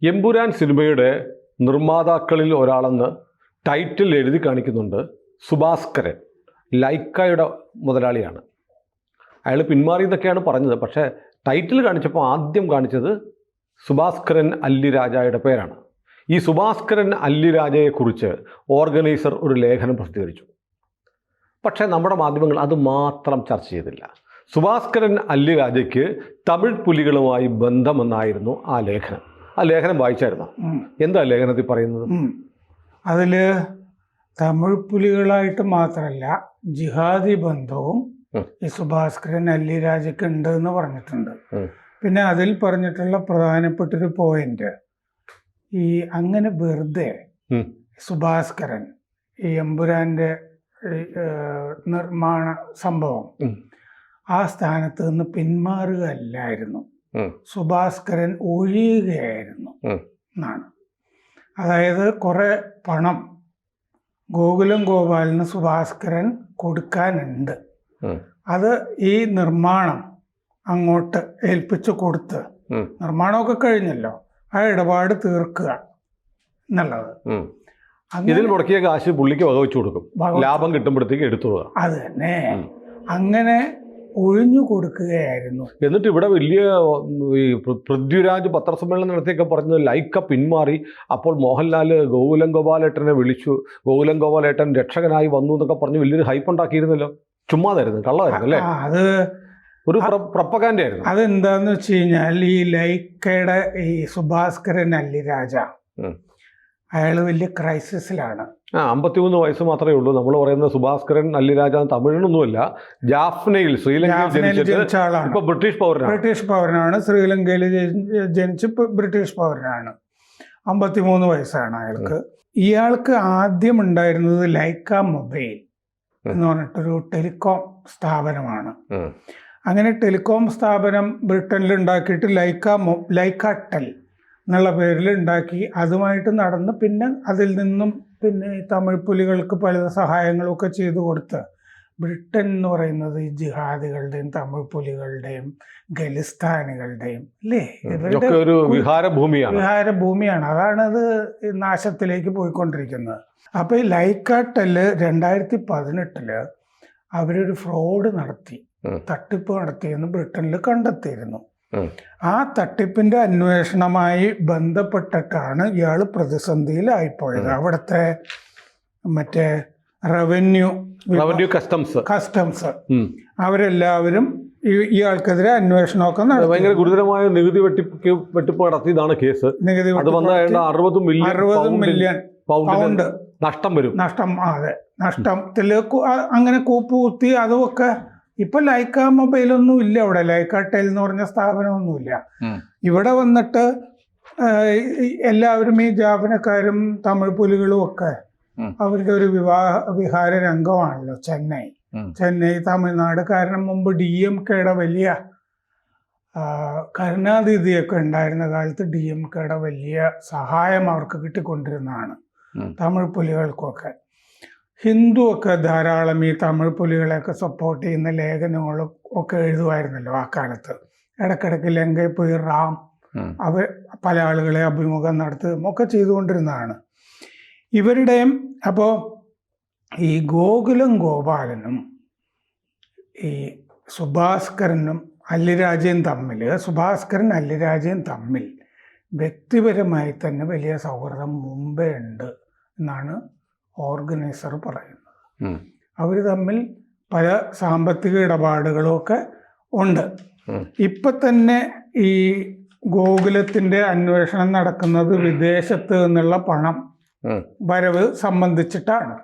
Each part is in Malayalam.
എമ്പുരാൻ സിനിമയുടെ നിർമ്മാതാക്കളിൽ ഒരാളെന്ന് ടൈറ്റിൽ എഴുതി കാണിക്കുന്നുണ്ട് സുഭാസ്കരൻ. ലൈക്കയുടെ മുതലാളിയാണ്. അയാൾ പിന്മാറിയെന്നൊക്കെയാണ് പറഞ്ഞത്. പക്ഷേ ടൈറ്റിൽ കാണിച്ചപ്പോൾ ആദ്യം കാണിച്ചത് സുഭാസ്കരൻ അല്ലിരാജയുടെ പേരാണ്. ഈ സുഭാസ്കരൻ അല്ലിരാജയെക്കുറിച്ച് ഓർഗനൈസർ ഒരു ലേഖനം പ്രസിദ്ധീകരിച്ചു. പക്ഷേ നമ്മുടെ മാധ്യമങ്ങൾ അത് മാത്രം ചർച്ച ചെയ്തില്ല. സുഭാസ്കരൻ അല്ലിരാജയ്ക്ക് തമിഴ് പുലികളുമായി ബന്ധമെന്നായിരുന്നു ആ ലേഖനം. ആ ലേഖനം വായിച്ചായിരുന്നു. എന്താ ലേഖനത്തിൽ പറയുന്നത്? അതിൽ തമിഴ് പുലികളായിട്ട് മാത്രമല്ല ജിഹാദി ബന്ധവും ഈ സുഭാസ്കരൻ അല്ലിരാജയ്ക്ക് ഉണ്ട് എന്ന് പറഞ്ഞിട്ടുണ്ട്. പിന്നെ അതിൽ പറഞ്ഞിട്ടുള്ള പ്രധാനപ്പെട്ടൊരു പോയിന്റ്, ഈ അങ്ങനെ വെറുതെ സുഭാസ്കരൻ ഈ എമ്പുരാന്റെ നിർമ്മാണ സംഭവം ആ സ്ഥാനത്ത് നിന്ന് പിന്മാറുകയല്ലായിരുന്നു, സുഭാസ്കരൻ ഒഴിയുകയായിരുന്നു എന്നാണ്. അതായത് കുറെ പണം ഗോകുലം ഗോപാലിന് സുഭാസ്കരൻ കൊടുക്കാനുണ്ട്. അത് ഈ നിർമ്മാണം അങ്ങോട്ട് ഏൽപ്പിച്ചു കൊടുത്ത്, നിർമ്മാണമൊക്കെ കഴിഞ്ഞല്ലോ, ആ ഇടപാട് തീർക്കുക എന്നുള്ളത്. ഇതിൽ മുടക്കിയ കാശ് പുള്ളിക്ക് വകവെച്ചു കൊടുക്കും, ലാഭം കിട്ടുമ്പോഴത്തേക്ക് എടുത്തു. അത് തന്നെ, അങ്ങനെ ഒഴിഞ്ഞു കൊടുക്കുകയായിരുന്നു. എന്നിട്ട് ഇവിടെ വലിയ ഈ പൃഥ്വിരാജ് പത്രസമ്മേളനം നടത്തിയൊക്കെ പറഞ്ഞത് ലൈക്ക പിന്മാറി. അപ്പോൾ മോഹൻലാൽ ഗോകുലം ഗോപാലേട്ടനെ വിളിച്ചു, ഗോകുലം ഗോപാലേട്ടൻ രക്ഷകനായി വന്നു എന്നൊക്കെ പറഞ്ഞ് വലിയൊരു ഹൈപ്പ് ഉണ്ടാക്കിയിരുന്നല്ലോ. ചുമ്മാതായിരുന്നു, കള്ളമായിരുന്നു അല്ലേ? അത് ഒരു പ്രൊപ്പഗാൻഡ ആയിരുന്നു. അതെന്താന്ന് വെച്ച് കഴിഞ്ഞാൽ ഈ ലൈക്കയുടെ ഈ സുഭാസ്കരൻ അല്ലിരാജ അയാൾ വലിയ ക്രൈസിസിലാണ്. 53 വയസ്സ് മാത്രമേ ഉള്ളൂ. നമ്മൾ പറയുന്ന സുഭാസ്കരൻ അല്ലിരാജ തമിഴിനൊന്നുമല്ല, ജാഫ്നയിൽ ശ്രീലങ്കയിൽ ജനിച്ച ആളാണ്. ഇപ്പൊ ബ്രിട്ടീഷ് പൗരനാണ്. ശ്രീലങ്കയിൽ ജനിച്ച് ബ്രിട്ടീഷ് പൗരനാണ്. 53 വയസ്സാണ് അയാൾക്ക്. ഇയാൾക്ക് ആദ്യം ഉണ്ടായിരുന്നത് ലൈക്ക മൊബൈൽ എന്ന് പറഞ്ഞിട്ടൊരു ടെലികോം സ്ഥാപനമാണ്. അങ്ങനെ ടെലികോം സ്ഥാപനം ബ്രിട്ടനിൽ ഉണ്ടാക്കിയിട്ട് ലൈക്ക ടെൽ എന്നുള്ള പേരിൽ ഉണ്ടാക്കി. അതുമായിട്ട് നടന്ന് പിന്നെ അതിൽ നിന്നും പിന്നെ തമിഴ് പുലികൾക്ക് പല സഹായങ്ങളൊക്കെ ചെയ്തു കൊടുത്ത് ബ്രിട്ടൻ എന്ന് പറയുന്നത് ഈ ജിഹാദികളുടെയും തമിഴ് പുലികളുടെയും ഖലിസ്ഥാനികളുടെയും അല്ലേ, ഇവരുടെ ഒരു വിഹാരഭൂമിയാണ്. അതാണത് നാശത്തിലേക്ക് പോയിക്കൊണ്ടിരിക്കുന്നത്. അപ്പൊ ഈ ലൈക്ക ടെല് 2018 അവരൊരു ഫ്രോഡ് നടത്തി, തട്ടിപ്പ് നടത്തിയെന്ന് ബ്രിട്ടനിൽ കണ്ടെത്തിയിരുന്നു. ആ തട്ടിപ്പിന്റെ അന്വേഷണമായി ബന്ധപ്പെട്ടിട്ടാണ് ഇയാൾ പ്രതിസന്ധിയിലായിപ്പോയത്. അവിടുത്തെ മറ്റേ റവന്യൂ കസ്റ്റംസ് അവരെല്ലാവരും ഇയാൾക്കെതിരെ അന്വേഷണമൊക്കെ നടത്തി. ഭയങ്കര ഗുരുതരമായ നികുതി വെട്ടിപ്പ് നടത്തിയതാണ് കേസ്. നികുതി 60 മില്യൺ പൗണ്ട് നഷ്ടം. അതെ, നഷ്ടത്തിൽ അങ്ങനെ കൂപ്പുകുത്തി. അതുമൊക്കെ ഇപ്പൊ ലൈക്ക മൊബൈലൊന്നും ഇല്ല അവിടെ, ലൈക്ക ടെൽ എന്ന് പറഞ്ഞ സ്ഥാപനമൊന്നുമില്ല. ഇവിടെ വന്നിട്ട് എല്ലാവരും ഈ ജാഫനക്കാരും തമിഴ് പുലികളും ഒക്കെ അവരുടെ ഒരു വിഹാര രംഗമാണല്ലോ ചെന്നൈ തമിഴ്നാട്. കാരണം മുമ്പ് DMKയുടെ വലിയ കരുണാനിധിയൊക്കെ ഉണ്ടായിരുന്ന കാലത്ത് DMKയുടെ വലിയ സഹായം അവർക്ക് കിട്ടിക്കൊണ്ടിരുന്നതാണ് തമിഴ് പുലികൾക്കൊക്കെ. ഹിന്ദു ഒക്കെ ധാരാളം ഈ തമിഴ് പുലികളെയൊക്കെ സപ്പോർട്ട് ചെയ്യുന്ന ലേഖനങ്ങളും ഒക്കെ എഴുതുമായിരുന്നല്ലോ ആ കാലത്ത്. ഇടയ്ക്കിടയ്ക്ക് ലങ്കയിൽ പോയി റാം അവർ പല ആളുകളെ അഭിമുഖം നടത്തുകയും ഒക്കെ ചെയ്തുകൊണ്ടിരുന്നതാണ് ഇവരുടെയും. അപ്പോൾ ഈ ഗോകുലം ഗോപാലനും ഈ സുഭാസ്കരൻ അല്ലിരാജയും തമ്മിൽ വ്യക്തിപരമായി തന്നെ വലിയ സൗഹൃദം മുമ്പേ ഉണ്ട് എന്നാണ് ഓർഗനൈസർ പറയുന്നത്. അവർ തമ്മിൽ പല സാമ്പത്തിക ഇടപാടുകളും ഒക്കെ ഉണ്ട്. ഇപ്പൊ തന്നെ ഈ ഗോകുലത്തിന്റെ അന്വേഷണം നടക്കുന്നത് വിദേശത്ത് നിന്നുള്ള പണം വരവ് സംബന്ധിച്ചിട്ടാണ്.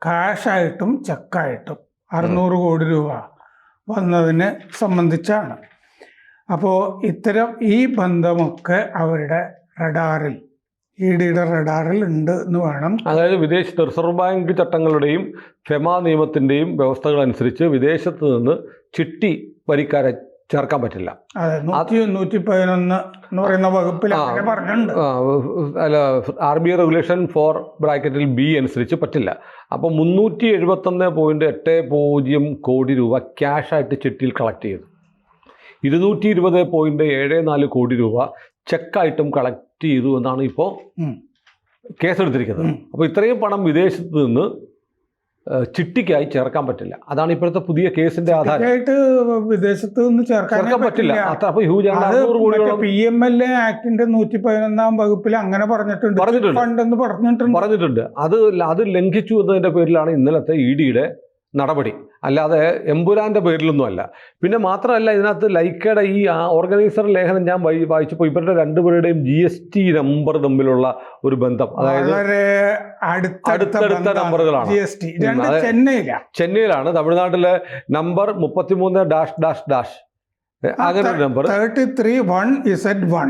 കാഷായിട്ടും ചെക്കായിട്ടും 600 കോടി രൂപ വന്നതിനെ സംബന്ധിച്ചാണ്. അപ്പോൾ ഇത്തരം ഈ ബന്ധമൊക്കെ അവരുടെ റഡാറിൽ, EDയുടെ റഡാറിൽ ഉണ്ട് എന്ന് വേണം. അതായത് വിദേശത്ത് റിസർവ് ബാങ്ക് ചട്ടങ്ങളുടെയും ഫെമ നിയമത്തിൻ്റെയും വ്യവസ്ഥകൾ അനുസരിച്ച് വിദേശത്ത് നിന്ന് ചിട്ടി വരിക്കാരെ ചേർക്കാൻ പറ്റില്ല. അതെ, 111 എന്ന് പറയുന്ന വകുപ്പിൽ പറഞ്ഞിട്ടുണ്ട്. അല്ല, RBI റെഗുലേഷൻ 4(B) അനുസരിച്ച് പറ്റില്ല. അപ്പോൾ 371.80 കോടി രൂപ ക്യാഷായിട്ട് ചിട്ടിയിൽ കളക്ട് ചെയ്തു. 220.74 കോടി രൂപ ചെക്കായിട്ടും കളക്ട് അറസ്റ്റ് ചെയ്തു എന്നാണ് ഇപ്പോൾ കേസെടുത്തിരിക്കുന്നത്. അപ്പോൾ ഇത്രയും പണം വിദേശത്ത് നിന്ന് ചിട്ടിക്കായി ചേർക്കാൻ പറ്റില്ല. അതാണ് ഇപ്പോഴത്തെ പുതിയ കേസിന്റെ ആധാരം. വിദേശത്ത് നിന്ന് ചേർക്കാൻ പറ്റില്ല. അപ്പോൾ ഹ്യൂജ് PMLA ആക്ടിന്റെ 111 വകുപ്പിൽ അങ്ങനെ പറഞ്ഞിട്ടുണ്ട്. അത് ലംഘിച്ചു എന്നതിന്റെ പേരിലാണ് ഇന്നലത്തെ EDയുടെ നടപടി, അല്ലാതെ എമ്പുരാന്റെ പേരിലൊന്നും അല്ല. പിന്നെ മാത്രമല്ല, ഇതിനകത്ത് ലൈക്കയുടെ ഈ ഓർഗനൈസർ ലേഖനം ഞാൻ വായിച്ചപ്പോൾ ഇവരുടെ രണ്ടുപേരുടെയും GST നമ്പർ തമ്മിലുള്ള ഒരു ബന്ധം, അതായത് അടുത്തടുത്ത നമ്പറുകളാണ്. ചെന്നൈയിലാണ്, തമിഴ്നാട്ടിലെ നമ്പർ 33-, അങ്ങനെ ഒരു നമ്പർ 33-1Z1,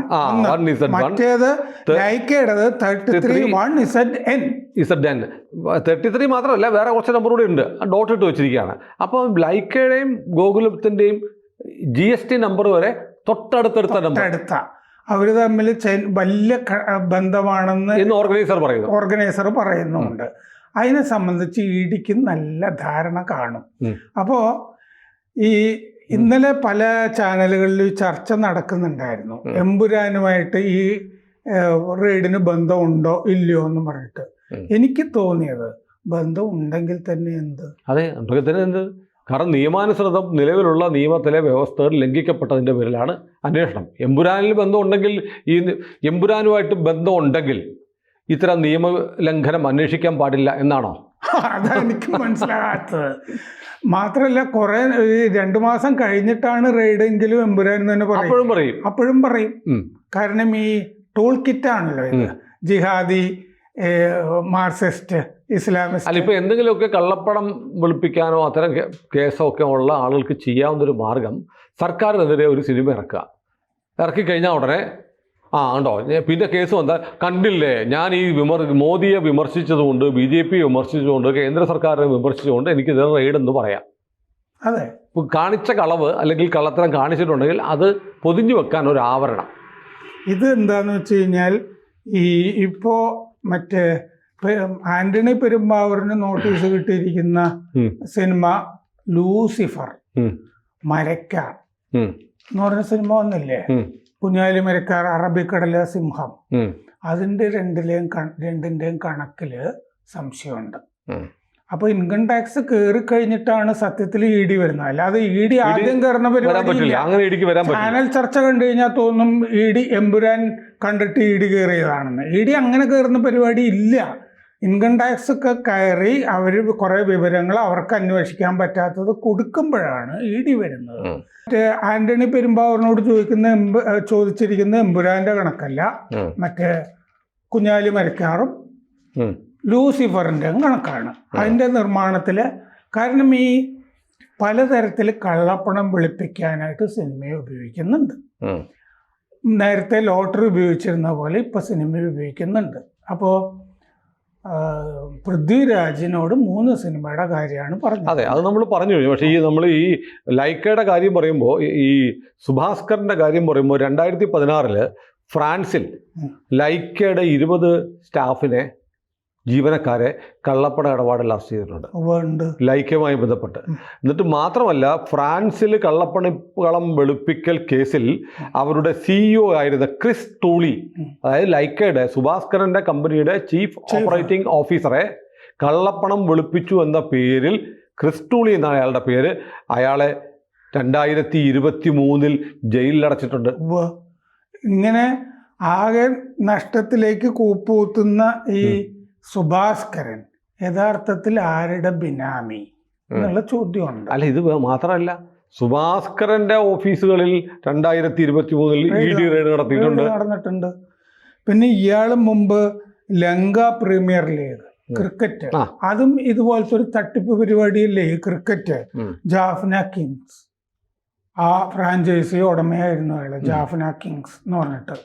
മറ്റേത് ലൈക്കയുടേത് 33-1ZN. 33 മാത്രമല്ല, വേറെ കുറച്ച് നമ്പർ കൂടി ഉണ്ട്, ഡോട്ട് ഇട്ട് വെച്ചിരിക്കുകയാണ്. അപ്പോൾ ലൈക്കയുടെയും ഗോകുലത്തിൻ്റെയും GST നമ്പർ വരെ തൊട്ടടുത്ത നമ്പർ, അവർ തമ്മിൽ വലിയ ബന്ധമാണെന്ന് ഓർഗനൈസർ പറയുന്നുണ്ട്. അതിനെ സംബന്ധിച്ച് EDക്ക് നല്ല ധാരണ കാണും. അപ്പോൾ ഇന്നലെ പല ചാനലുകളിൽ ചർച്ച നടക്കുന്നുണ്ടായിരുന്നു, എമ്പുരാനുമായിട്ട് ഈ റെയ്ഡിന് ബന്ധമുണ്ടോ ഇല്ലയോ എന്ന് പറഞ്ഞിട്ട്. എനിക്ക് തോന്നിയത് ബന്ധം ഉണ്ടെങ്കിൽ തന്നെ എന്ത്, കാരണം നിയമാനുസൃതം നിലവിലുള്ള നിയമത്തിലെ വ്യവസ്ഥകൾ ലംഘിക്കപ്പെട്ടതിൻ്റെ പേരിലാണ് അന്വേഷണം. എമ്പുരാനിൽ ബന്ധമുണ്ടെങ്കിൽ, ഈ എമ്പുരാനുമായിട്ട് ബന്ധമുണ്ടെങ്കിൽ ഇത്തരം നിയമലംഘനം അന്വേഷിക്കാൻ പാടില്ല എന്നാണോ? അതാണ് എനിക്ക് മനസ്സിലാകാത്തത്. മാത്രമല്ല, കുറെ 2 മാസം കഴിഞ്ഞിട്ടാണ് റെയ്ഡെങ്കിലും എമ്പുരാൻ തന്നെ അപ്പോഴും പറയും. കാരണം ഈ ടൂൾ കിറ്റാണല്ലോ ഇത്, ജിഹാദി, മാർക്സിസ്റ്റ്, ഇസ്ലാമിസ്റ്റ്. അല്ല, ഇപ്പൊ എന്തെങ്കിലുമൊക്കെ കള്ളപ്പണം വെളുപ്പിക്കാനോ അത്തരം കേസോ ഒക്കെ ഉള്ള ആളുകൾക്ക് ചെയ്യാവുന്നൊരു മാർഗം സർക്കാരിനെതിരെ ഒരു സിനിമ ഇറക്കി കഴിഞ്ഞാൽ ഉടനെ ഉണ്ടോ പിന്നെ കേസ് വന്നാൽ കണ്ടില്ലേ, ഞാൻ ഈ മോദിയെ വിമർശിച്ചതുകൊണ്ട്, BJP വിമർശിച്ചുകൊണ്ട്, കേന്ദ്ര സർക്കാരിനെ വിമർശിച്ചുകൊണ്ട് എനിക്കിത് റെയ്ഡെന്ന് പറയാം. അതെ, കാണിച്ച കളവ് അല്ലെങ്കിൽ കള്ളത്തരം കാണിച്ചിട്ടുണ്ടെങ്കിൽ അത് പൊതിഞ്ഞു വെക്കാൻ ഒരു ആവരണം. ഇത് എന്താന്ന് വെച്ച് കഴിഞ്ഞാൽ, ഇപ്പോൾ മറ്റേ ആന്റണി പെരുമ്പാവൂരിന് നോട്ടീസ് കിട്ടിയിരിക്കുന്ന സിനിമ ലൂസിഫർ, മരക്കാർ എന്ന് പറഞ്ഞ സിനിമ വന്നില്ലേ, കുഞ്ഞാലി മരക്കാർ, അറബിക്കടലെ സിംഹം, അതിൻ്റെ രണ്ടിൻ്റെയും കണക്കിൽ സംശയമുണ്ട്. അപ്പോൾ ഇൻകം ടാക്സ് കയറി കഴിഞ്ഞിട്ടാണ് സത്യത്തിൽ ED വരുന്നത്, അല്ലാതെ ED ആദ്യം കയറുന്ന പരിപാടി. ചാനൽ ചർച്ച കണ്ടു കഴിഞ്ഞാൽ തോന്നും ED എമ്പുരാൻ കണ്ടിട്ട് ED കയറിയതാണെന്ന്. ED അങ്ങനെ കയറുന്ന പരിപാടി ഇല്ല. ഇൻകം ടാക്സ് ഒക്കെ കയറി അവർ കുറേ വിവരങ്ങൾ അവർക്ക് അന്വേഷിക്കാൻ പറ്റാത്തത് കൊടുക്കുമ്പോഴാണ് ED വരുന്നത്. മറ്റേ ആന്റണി പെരുമ്പാവൂരിനോട് ചോദിച്ചിരിക്കുന്ന എമ്പുരാന്റെ കണക്കല്ല, മറ്റേ കുഞ്ഞാലി മരക്കാറും ലൂസിഫറിൻ്റെ കണക്കാണ് അതിൻ്റെ നിർമ്മാണത്തിൽ. കാരണം ഈ പലതരത്തിൽ കള്ളപ്പണം വെളുപ്പിക്കാനായിട്ട് സിനിമയെ ഉപയോഗിക്കുന്നുണ്ട്. നേരത്തെ ലോട്ടറി ഉപയോഗിച്ചിരുന്ന പോലെ ഇപ്പോൾ സിനിമ ഉപയോഗിക്കുന്നുണ്ട്. അപ്പോൾ പൃഥ്വിരാജിനോട് 3 സിനിമയുടെ കാര്യമാണ് പറഞ്ഞത്. അതെ, അത് നമ്മൾ പറഞ്ഞു കഴിഞ്ഞു. പക്ഷേ നമ്മൾ ഈ ലൈക്കയുടെ കാര്യം പറയുമ്പോൾ, ഈ സുഭാസ്കറിൻ്റെ കാര്യം പറയുമ്പോൾ 2016 ഫ്രാൻസിൽ ലൈക്കയുടെ 20 സ്റ്റാഫിനെ, ജീവനക്കാരെ കള്ളപ്പണ ഇടപാടിൽ അറസ്റ്റ് ചെയ്തിട്ടുണ്ട് ലൈക്കയുമായി ബന്ധപ്പെട്ട്. എന്നിട്ട് മാത്രമല്ല, ഫ്രാൻസിൽ കള്ളം വെളുപ്പിക്കൽ കേസിൽ അവരുടെ CEO ആയിരുന്ന ക്രിസ് ടൂളി, അതായത് ലൈക്കയുടെ സുഭാസ്കരന്റെ കമ്പനിയുടെ ചീഫ് ഓപ്പറേറ്റിംഗ് ഓഫീസറെ കള്ളപ്പണം വെളുപ്പിച്ചു എന്ന പേരിൽ, ക്രിസ് ടൂളി എന്നാണ് അയാളുടെ പേര്, അയാളെ 2023 ജയിലിലടച്ചിട്ടുണ്ട്. ഇങ്ങനെ ആകെ നഷ്ടത്തിലേക്ക് കൂപ്പുകുത്തുന്ന ഈ സുഭാസ്കരൻ യഥാർത്ഥത്തിൽ ആരുടെ ബിനാമി എന്നുള്ള ചോദ്യമുണ്ട്. അല്ല, ഇത് മാത്രമല്ല, സുഭാസ്കരന്റെ ഓഫീസുകളിൽ 2023 ED റെയ്ഡ് നടന്നിട്ടുണ്ട്. പിന്നെ ഇയാൾ മുമ്പ് ലങ്ക പ്രീമിയർ ലീഗ് ക്രിക്കറ്റ്, അതും ഇതുപോലത്തെ ഒരു തട്ടിപ്പ് പരിപാടിയല്ലേ ഈ ക്രിക്കറ്റ്. ജാഫ്ന കിങ്സ്, ആ ഫ്രാഞ്ചൈസി ഉടമയായിരുന്നു അയാൾ, ജാഫ്ന കിങ്സ് എന്ന് പറഞ്ഞിട്ട്.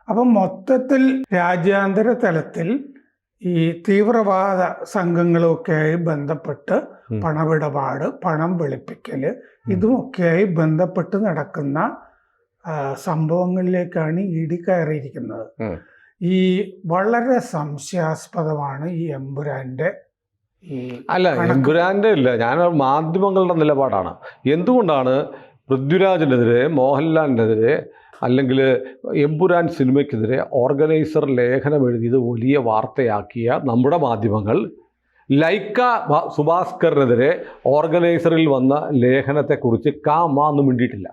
അപ്പം മൊത്തത്തിൽ രാജ്യാന്തര തലത്തിൽ ഈ തീവ്രവാദ സംഘങ്ങളുമൊക്കെയായി ബന്ധപ്പെട്ട് പണമിടപാട്, പണം വെളുപ്പിക്കൽ, ഇതുമൊക്കെയായി ബന്ധപ്പെട്ട് നടക്കുന്ന സംഭവങ്ങളിലേക്കാണ് ED കയറിയിരിക്കുന്നത്. ഈ വളരെ സംശയാസ്പദമാണ് ഈ എമ്പുരാന്റെ. അല്ല, എമ്പുരാന്റെ ഇല്ല, ഞാൻ മാധ്യമങ്ങളുടെ നിലപാടാണ്. എന്തുകൊണ്ടാണ് പൃഥ്വിരാജിനെതിരെ, മോഹൻലാലിനെതിരെ, അല്ലെങ്കിൽ എമ്പുരാൻ സിനിമയ്ക്കെതിരെ ഓർഗനൈസർ ലേഖനം എഴുതിയത് വലിയ വാർത്തയാക്കിയ നമ്മുടെ മാധ്യമങ്ങൾ ലൈക്ക സുഭാസ്കറിനെതിരെ ഓർഗനൈസറിൽ വന്ന ലേഖനത്തെക്കുറിച്ച് കാമാന്നും മിണ്ടിയിട്ടില്ല.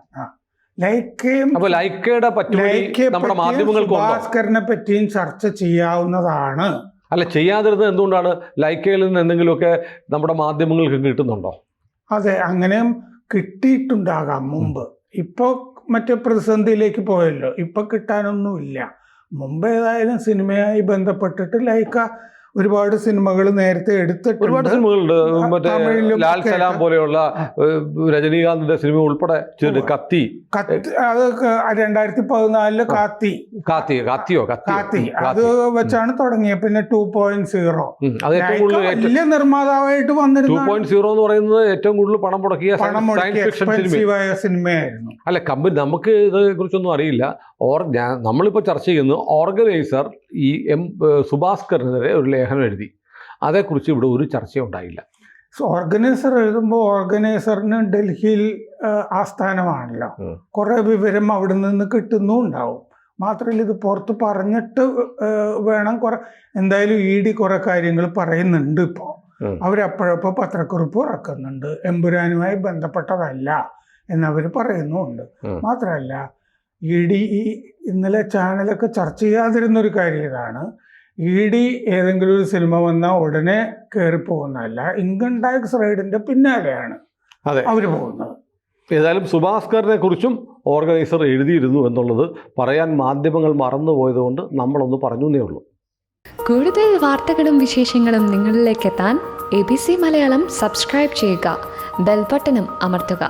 അപ്പോൾ ലൈക്കയുടെ പറ്റുമതി നമ്മുടെ മാധ്യമങ്ങൾക്ക് സുഭാസ്കറിനെ പറ്റിയും ചർച്ച ചെയ്യാവുന്നതാണ്. അല്ല, ചെയ്യാതിരുന്നത് എന്തുകൊണ്ടാണ്? ലൈക്കയിൽ നിന്ന് എന്തെങ്കിലുമൊക്കെ നമ്മുടെ മാധ്യമങ്ങൾക്ക് കിട്ടുന്നുണ്ടോ? അതെ, അങ്ങനെ കിട്ടിയിട്ടുണ്ടാകാം മുമ്പ്. ഇപ്പോൾ മറ്റേ പ്രതിസന്ധിയിലേക്ക് പോയല്ലോ, ഇപ്പൊ കിട്ടാനൊന്നുമില്ല. മുമ്പ് ഏതായാലും സിനിമയായി ബന്ധപ്പെട്ടിട്ട് ലൈക്ക ഒരുപാട് സിനിമകൾ നേരത്തെ എടുത്തിട്ടുണ്ട്. ഒരുപാട് സിനിമകളുണ്ട്. മറ്റേ ലാൽ സലാം പോലെയുള്ള രജനീകാന്തിന്റെ സിനിമ ഉൾപ്പെടെ കത്തി, അത് 2014 കാത്തി അത് വെച്ചാണ് തുടങ്ങിയത്. പിന്നെ 2.0 വലിയ നിർമ്മാതാവായിട്ട് വന്നിരുന്നു. 2.0 എന്ന് പറയുന്നത് ഏറ്റവും കൂടുതൽ പണം മുടക്കിയ സിനിമയായിരുന്നു. അല്ല, കമ്പനി നമുക്ക് ഇതിനെ കുറിച്ചൊന്നും അറിയില്ല. നമ്മളിപ്പോൾ ചർച്ച ചെയ്യുന്നത് ഓർഗനൈസർ ഈ സുഭാസ്കറിനെതിരെ ഒരു ലേഖനം എഴുതി. അതേക്കുറിച്ച് ഇവിടെ ഒരു ചർച്ച ഉണ്ടായില്ല. ഓർഗനൈസർ എഴുതുമ്പോൾ ഓർഗനൈസറിന് ഡൽഹിയിൽ ആസ്ഥാനമാണല്ലോ, കുറെ വിവരം അവിടെ നിന്ന് കിട്ടുന്നുണ്ടാവും. മാത്രമല്ല ഇത് പുറത്ത് പറഞ്ഞിട്ട് വേണം. എന്തായാലും ED കുറെ കാര്യങ്ങൾ പറയുന്നുണ്ട്. ഇപ്പോൾ അവരപ്പോഴപ്പോൾ പത്രക്കുറിപ്പ് ഇറക്കുന്നുണ്ട്, എമ്പുരാനുമായി ബന്ധപ്പെട്ടതല്ല എന്നവർ പറയുന്നുമുണ്ട്. മാത്രമല്ല ED ഇന്നലെ ചാനലൊക്കെ ചർച്ച ചെയ്യാതിരുന്നൊരു കാര്യം ഇതാണ്. ED ഏതെങ്കിലും ഒരു സിനിമ വന്നാൽ ഉടനെ കയറിപ്പോകുന്നതല്ല, ഇൻകം ടാക്സ് റെയ്ഡിന്റെ പിന്നാലെയാണ് അവർ പോകുന്നത്. ഏതായാലും സുഭാസ്കറിനെ കുറിച്ചും ഓർഗനൈസർ എഴുതിയിരുന്നു എന്നുള്ളത് പറയാൻ മാധ്യമങ്ങൾ മറന്നുപോയതുകൊണ്ട് നമ്മളൊന്ന് പറഞ്ഞു എന്നേ ഉള്ളൂ. കൂടുതൽ വാർത്തകളും വിശേഷങ്ങളും നിങ്ങളിലേക്ക് എത്താൻ ABC മലയാളം സബ്സ്ക്രൈബ് ചെയ്യുക, ബെൽബട്ടനും അമർത്തുക.